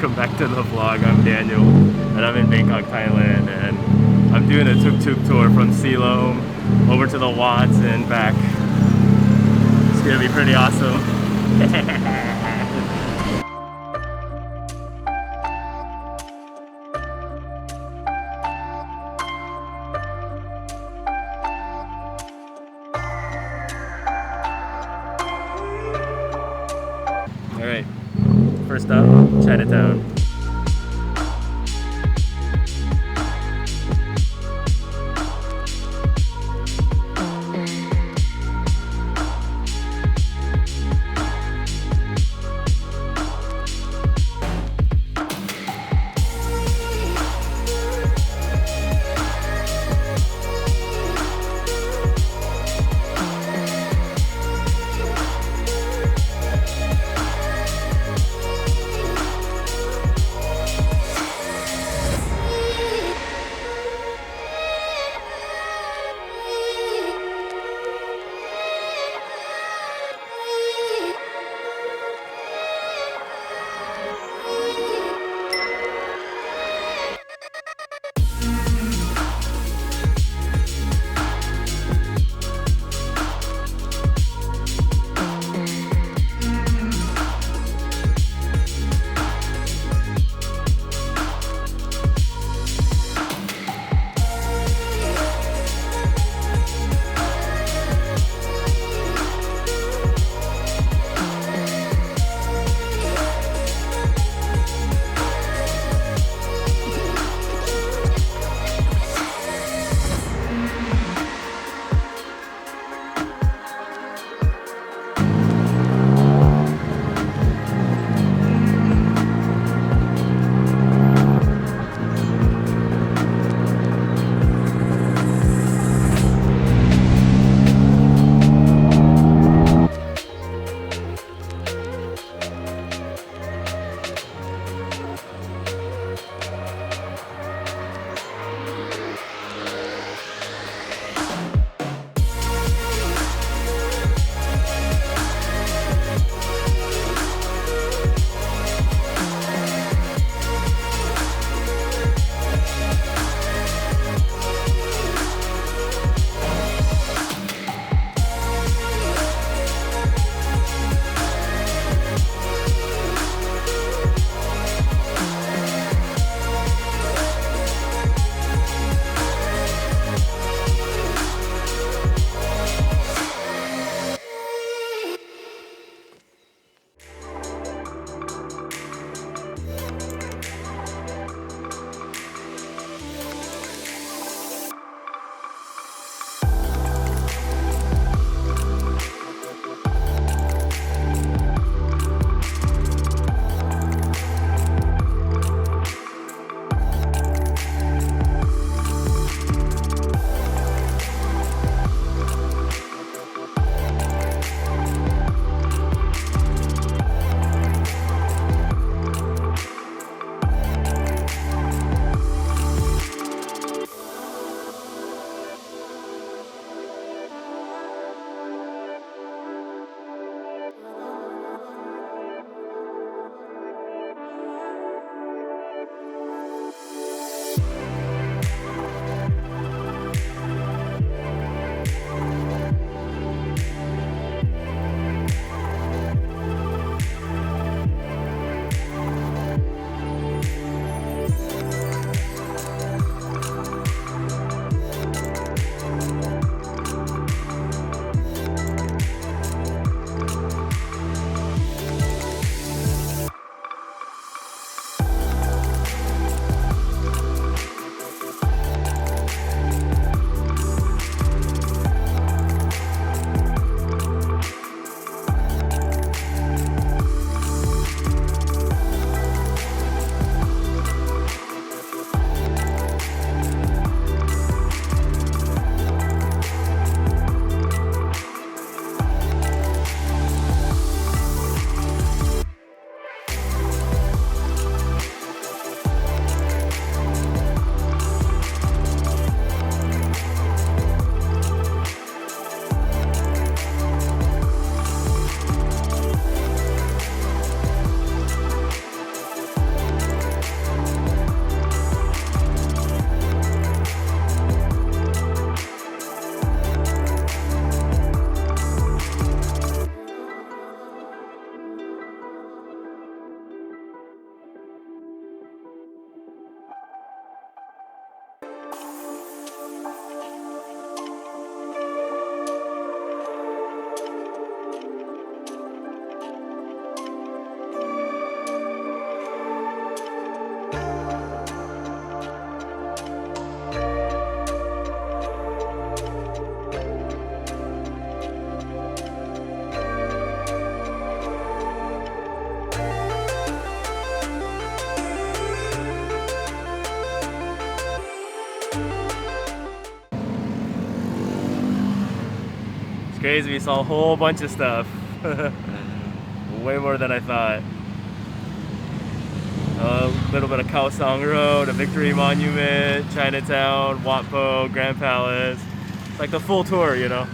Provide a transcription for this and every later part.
welcome back to the vlog. I'm Daniel and I'm in Bangkok, Thailand, and I'm doing a tuk-tuk tour from Silom over to the Wats and back. It's gonna be pretty awesome. Alright, first up, Chinatown. crazy. We saw a whole bunch of stuff. Way more than I thought. A little bit of Khaosan Road, a Victory Monument, Chinatown, Wat Pho, Grand Palace. It's like the full tour, you know?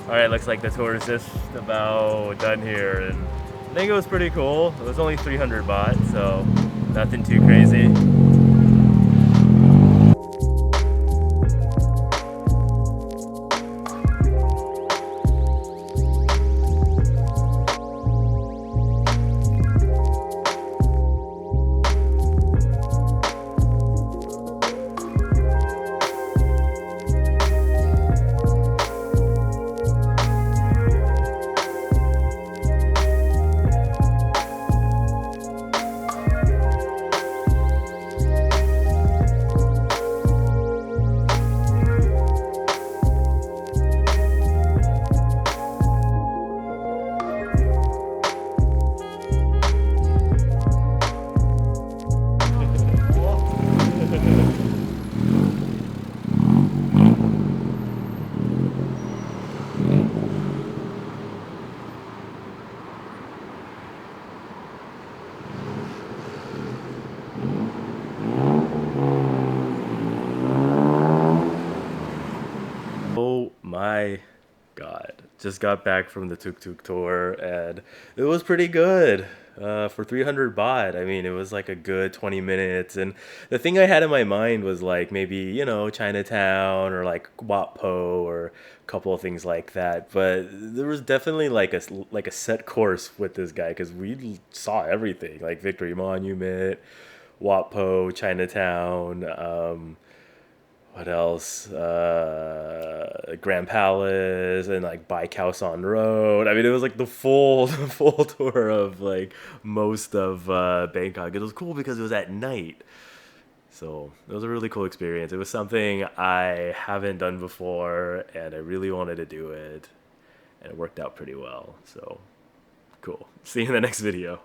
Alright, looks like the tour is just about done here, and I think it was pretty cool. It was only 300 baht, so nothing too crazy. Oh my God. Just got back from the tuk-tuk tour and it was pretty good. For 300 baht, I mean, it was like a good 20 minutes. And the thing I had in my mind was like maybe, you know, Chinatown or like Wat Pho or a couple of things like that. But there was definitely like a set course with this guy because we saw everything like Victory Monument, Wat Pho, Chinatown, what else? Grand Palace and like by Khaosan Road. I mean, it was like the full, the full tour of like most of Bangkok. It was cool because it was at night, so it was a really cool experience. It was something I haven't done before, and I really wanted to do it, and it worked out pretty well. So cool. See you in the next video.